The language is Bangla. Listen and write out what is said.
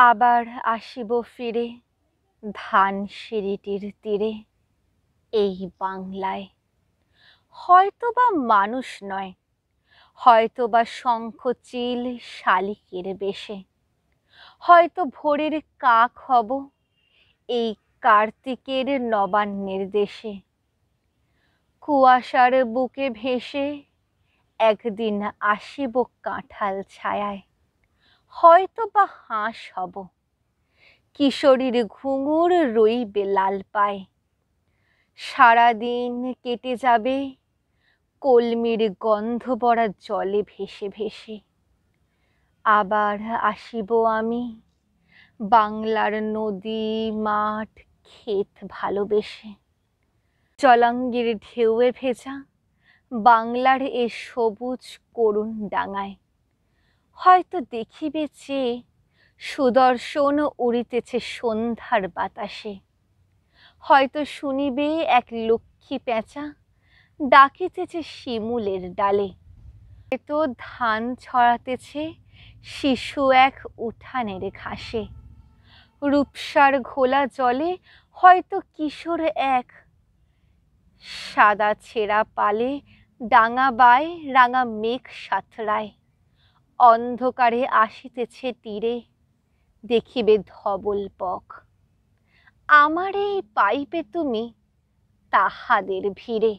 আবার আসিব ফিরে ধান সিঁড়িটির তীরে, এই বাংলায়। হয়তোবা মানুষ নয়, হয়তোবা শঙ্খচিল শালিকের বেশে, হয়তো ভোরের কাক হব এই কার্তিকের নবান্নের দেশে। কুয়াশার বুকে ভেসে একদিন আসিব কাঁঠাল ছায়ায়, হয়তোবা হাঁস হব, কিশোরীর ঘুঙুর রইবে লাল পায়। সারাদিন কেটে যাবে কলমির গন্ধ ভরা জলে ভেসে ভেসে। আবার আসিব আমি বাংলার নদী মাঠ ক্ষেত ভালোবেসে। জলাঙ্গির ঢেউয়ে ভেজা বাংলার এ সবুজ করুণ ডাঙায়, হয়তো দেখিবে চেয়ে সুদর্শন উড়িতেছে সন্ধ্যার বাতাসে। হয়তো শুনিবে এক লক্ষ্মী পেঁচা ডাকিতেছে শিমুলের ডালে। তো ধান ছড়াতেছে শিশু এক উঠানের ঘাসে। রূপসার ঘোলা জলে হয়তো কিশোর এক সাদা ছেঁড়া পালে ডাঙা বায় রাঙা মেঘ সাঁতরায়। অন্ধকারে আসিতেছে তীরে দেখিবে ধবল পক। আমারে পাইবে তুমি তাহাদের ভিড়ে।